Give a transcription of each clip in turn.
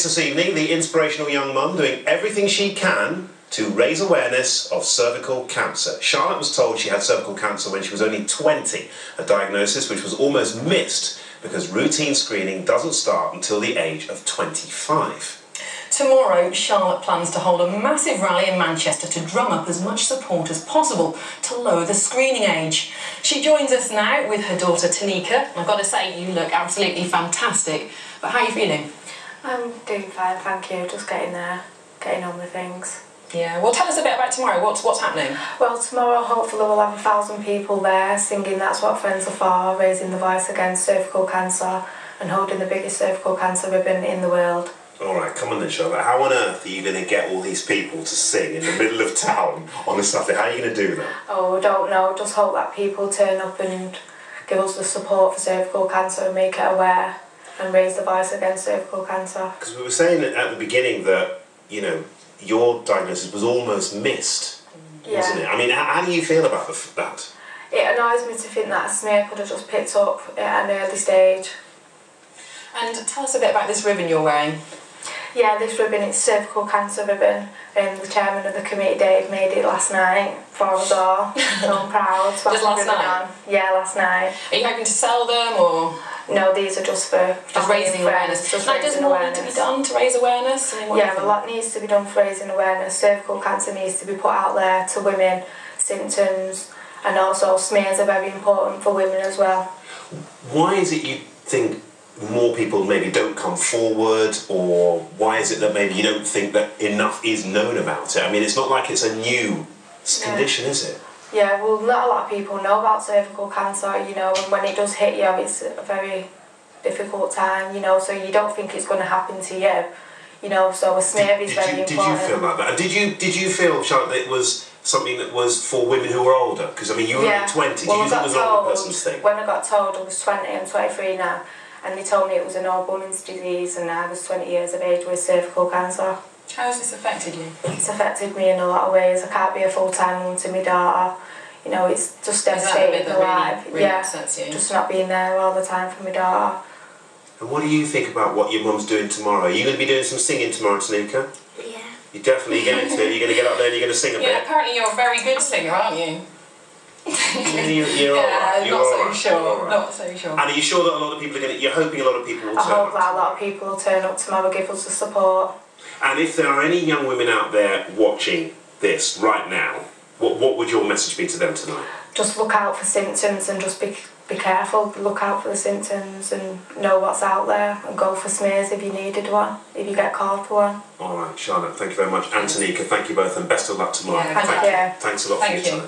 minutes this evening, the inspirational young mum doing everything she can to raise awareness of cervical cancer. Charlotte was told she had cervical cancer when she was only 20, a diagnosis which was almost missed because routine screening doesn't start until the age of 25. Tomorrow, Charlotte plans to hold a massive rally in Manchester to drum up as much support as possible to lower the screening age. She joins us now with her daughter Tanika. I've got to say, you look absolutely fantastic. But how are you feeling? I'm doing fine, thank you. Just getting there, getting on with things. Yeah, well, tell us a bit about tomorrow. What's happening? Well, tomorrow hopefully we'll have 1,000 people there singing That's What Friends Are For, raising the voice against cervical cancer and holding the biggest cervical cancer ribbon in the world. All right, come on then, Charlotte. How on earth are you going to get all these people to sing in the middle of town on a Saturday? How are you going to do that? Oh, I don't know. Just hope that people turn up and give us the support for cervical cancer and make it aware and raise the voice against cervical cancer. Because we were saying at the beginning that, you know, your diagnosis was almost missed, wasn't it? I mean, how do you feel about that? It annoys me to think that a smear could have just picked up at an early stage. And tell us a bit about this ribbon you're wearing. Yeah, this ribbon is cervical cancer ribbon, and the chairman of the committee, Dave, made it last night for us all. So I'm proud. Just last night? Yeah, last night. Are you hoping to sell them, or...? No, these are just for raising awareness. Now, does more need to be done to raise awareness? Yeah, a lot needs to be done for raising awareness. Cervical cancer needs to be put out there to women, symptoms, and also smears are very important for women as well. Why is it you think more people maybe don't come forward, or why is it that maybe you don't think that enough is known about it? I mean, it's not like it's a new condition, is it? Yeah, well, not a lot of people know about cervical cancer, you know, and when it does hit you, it's a very difficult time, you know, so you don't think it's going to happen to you, you know, so a smear is very important. Did you feel like that? And did you feel, Charlotte, that it was something that was for women who were older? Because, I mean, you were only 20. Did you think it was an older person's thing? When I got told I was 20, I'm 23 now, and they told me it was an all-women's disease, and I was 20 years of age with cervical cancer. How has this affected you? It's affected me in a lot of ways. I can't be a full-time mum to my daughter. You know, it's just devastating my life. Really upsets you? Just not being there all the time for my daughter. And what do you think about what your mum's doing tomorrow? Are you going to be doing some singing tomorrow, Tanika? Yeah. You're definitely going to. You're going to get up there and you're going to sing a bit? Yeah, apparently you're a very good singer, aren't you? You're all right. Not so sure. Not so sure. And are you sure that a lot of people are going to... You're hoping a lot of people will turn up? I hope that a lot of people will turn up tomorrow, give us the support. And if there are any young women out there watching this right now, what would your message be to them tonight? Just look out for symptoms and just be careful. Look out for the symptoms and know what's out there, and go for smears if you needed one, if you get called for one. All right, Charlotte, thank you very much. And Tanika, thank you both, and best of luck tomorrow. Yeah, thank you. Thanks a lot for your time.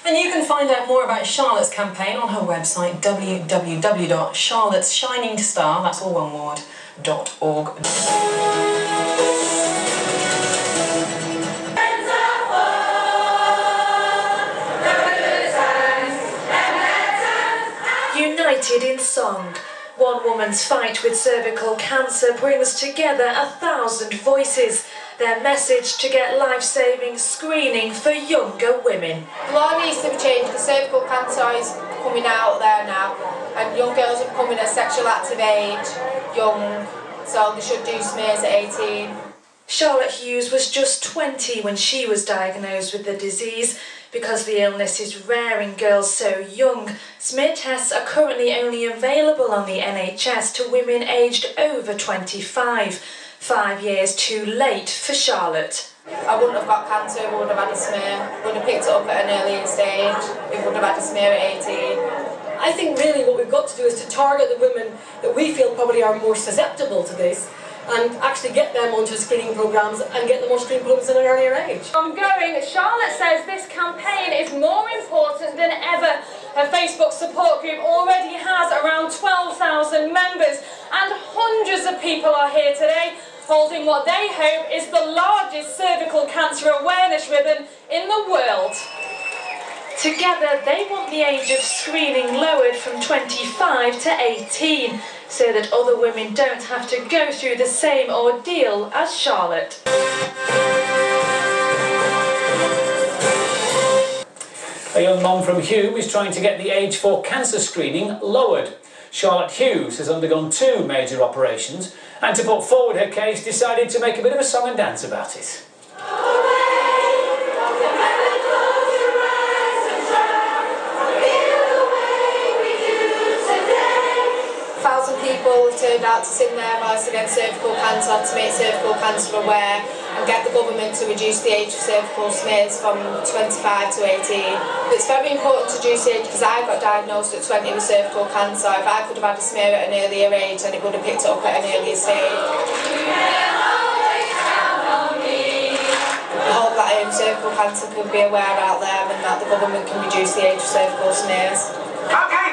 And you can find out more about Charlotte's campaign on her website, www.charlottesshiningstar, that's all one word, .org. United in song, one woman's fight with cervical cancer brings together 1,000 voices. Their message to get life-saving screening for younger women. The law needs to be changed because cervical cancer is coming out there now, and young girls are becoming a sexual active age, young, so they should do smears at 18. Charlotte Hughes was just 20 when she was diagnosed with the disease. Because the illness is rare in girls so young, smear tests are currently only available on the NHS to women aged over 25. 5 years too late for Charlotte. I wouldn't have got cancer if I would have had a smear. Would have picked it up at an earlier stage if I would have had a smear at 18. I think really what we've got to do is to target the women that we feel probably are more susceptible to this, and actually get them onto screening programmes and get them on screening programmes at an earlier age. Ongoing, Charlotte says this campaign is more important than ever. Her Facebook support group already has around 12,000 members, and hundreds of people are here today holding what they hope is the largest cervical cancer awareness ribbon in the world. Together, they want the age of screening lowered from 25 to 18, so that other women don't have to go through the same ordeal as Charlotte. A young mum from Hughes is trying to get the age for cancer screening lowered. Charlotte Hughes has undergone 2 major operations and to put forward her case decided to make a bit of a song and dance about it. 1,000 people have turned out to sing their voice against cervical cancer, to make cervical cancer aware and get the government to reduce the age of cervical smears from 25 to 18. It's very important to reduce the age because I got diagnosed at 20 with cervical cancer. If I could have had a smear at an earlier age, then it would have picked it up at an earlier stage. I hope that cervical cancer can be aware out there and that the government can reduce the age of cervical smears. Okay.